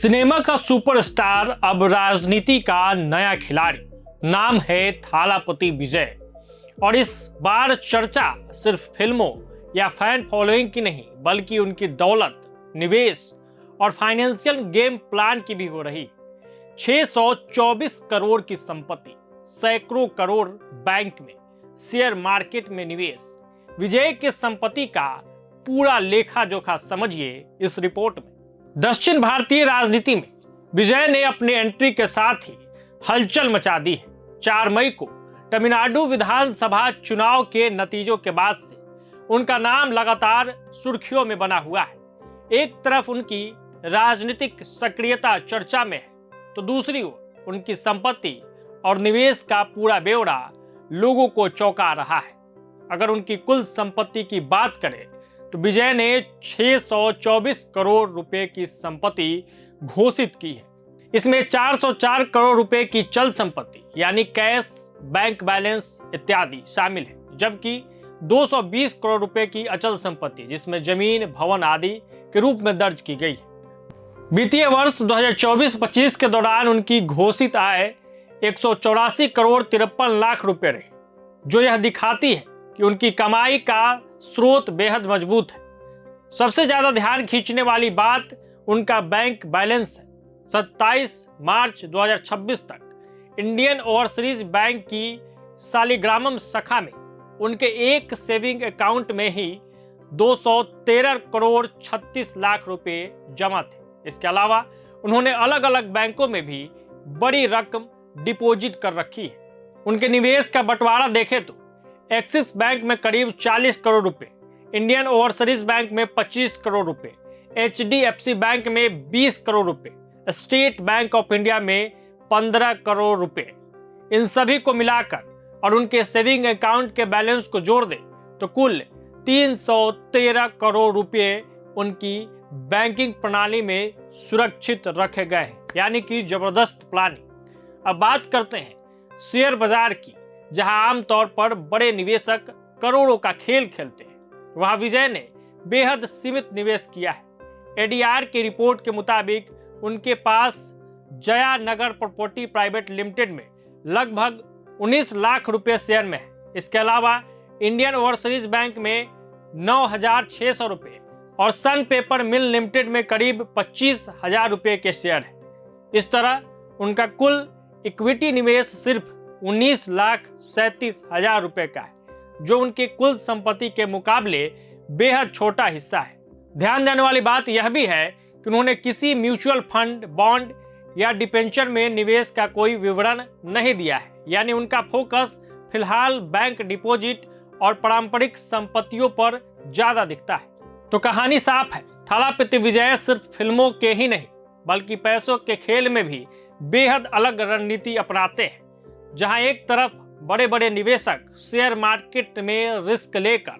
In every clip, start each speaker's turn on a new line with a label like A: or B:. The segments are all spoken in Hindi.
A: सिनेमा का सुपरस्टार अब राजनीति का नया खिलाड़ी, नाम है थालापति विजय। और इस बार चर्चा सिर्फ फिल्मों या फैन फॉलोइंग की नहीं, बल्कि उनकी दौलत, निवेश और फाइनेंशियल गेम प्लान की भी हो रही। 624 करोड़ की संपत्ति, सैकड़ों करोड़ बैंक में, शेयर मार्केट में निवेश। विजय की संपत्ति का पूरा लेखा जोखा समझिए इस रिपोर्ट में। दक्षिण भारतीय राजनीति में विजय ने अपने एंट्री के साथ ही हलचल मचा दी है। 4 मई को तमिलनाडु विधानसभा चुनाव के नतीजों के बाद से उनका नाम लगातार सुर्खियों में बना हुआ है। एक तरफ उनकी राजनीतिक सक्रियता चर्चा में है, तो दूसरी ओर उनकी संपत्ति और निवेश का पूरा ब्यौरा लोगों को चौंका रहा है। अगर उनकी कुल संपत्ति की बात करें तो विजय ने 624 करोड़ रुपए की संपत्ति घोषित की है। इसमें 404 करोड़ रुपए की चल संपत्ति यानी कैश, बैंक बैलेंस इत्यादि शामिल है, जबकि 220 करोड़ रुपए की अचल संपत्ति जिसमें जमीन, भवन आदि के रूप में दर्ज की गई है। वित्तीय वर्ष 2024-25 के दौरान उनकी घोषित आय 184 करोड़ 53 लाख रुपए रही, जो यह दिखाती है कि उनकी कमाई का स्रोत बेहद मजबूत है। सबसे ज्यादा ध्यान खींचने वाली बात उनका बैंक बैलेंस है। 27 मार्च 2026 तक इंडियन ओवरसीज बैंक की सालिग्रामम शाखा में उनके एक सेविंग अकाउंट में ही 213 करोड़ 36 लाख रुपए जमा थे। इसके अलावा उन्होंने अलग अलग बैंकों में भी बड़ी रकम डिपॉजिट कर रखी है। उनके निवेश का बंटवारा देखें तो एक्सिस बैंक में करीब 40 करोड़ रुपए, इंडियन ओवरसीज बैंक में 25 करोड़ रुपए, HDFC बैंक में 20 करोड़ रुपए, स्टेट बैंक ऑफ इंडिया में 15 करोड़ रुपए। इन सभी को मिलाकर और उनके सेविंग अकाउंट के बैलेंस को जोड़ दे तो कुल 313 करोड़ रुपए उनकी बैंकिंग प्रणाली में सुरक्षित रखे गए हैं, यानी कि जबरदस्त प्लानिंग। अब बात करते हैं शेयर बाजार की, जहां आमतौर पर बड़े निवेशक करोड़ों का खेल खेलते हैं। वहां विजय ने बेहद सीमित निवेश किया है। ADR की रिपोर्ट के मुताबिक उनके पास जया नगर प्रॉपर्टी प्राइवेट लिमिटेड में लगभग 19 लाख रुपए शेयर में है। इसके अलावा इंडियन ओवरसीज बैंक में 9,600 रुपए और सन पेपर मिल लिमिटेड में करीब 25,000 रुपए के शेयर है। इस तरह उनका कुल इक्विटी निवेश सिर्फ 19,37,000 रुपए का है, जो उनकी कुल संपत्ति के मुकाबले बेहद छोटा हिस्सा है। ध्यान देने वाली बात यह भी है कि उन्होंने किसी म्यूचुअल फंड, बॉन्ड या डिबेंचर में निवेश का कोई विवरण नहीं दिया है, यानी उनका फोकस फिलहाल बैंक डिपॉजिट और पारंपरिक संपत्तियों पर ज्यादा दिखता है। तो कहानी साफ है, थालापति विजय सिर्फ फिल्मों के ही नहीं बल्कि पैसों के खेल में भी बेहद अलग रणनीति अपनाते हैं। जहां एक तरफ बड़े बड़े निवेशक शेयर मार्केट में रिस्क लेकर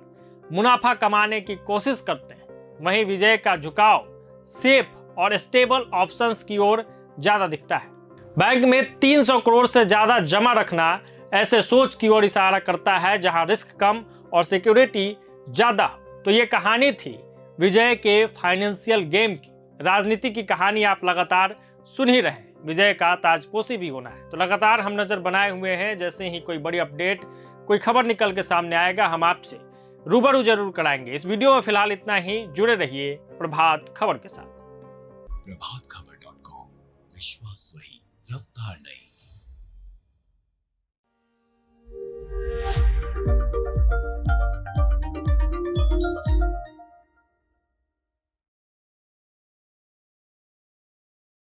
A: मुनाफा कमाने की कोशिश करते हैं, वहीं विजय का झुकाव सेफ और स्टेबल ऑप्शंस की ओर ज्यादा दिखता है। बैंक में 300 करोड़ से ज्यादा जमा रखना ऐसे सोच की ओर इशारा करता है जहां रिस्क कम और सिक्योरिटी ज्यादा हो। तो ये कहानी थी विजय के फाइनेंशियल गेम की। राजनीति की कहानी आप लगातार सुन ही रहे हैं, विजय का ताजपोशी भी होना है। तो लगातार हम नजर बनाए हुए हैं, जैसे ही कोई बड़ी अपडेट, कोई खबर निकल के सामने आएगा हम आपसे रूबरू जरूर कराएंगे। इस वीडियो में फिलहाल इतना ही। जुड़े रहिए प्रभात खबर के साथ।
B: प्रभातखबर.com, विश्वास वही, रफ्तार नहीं।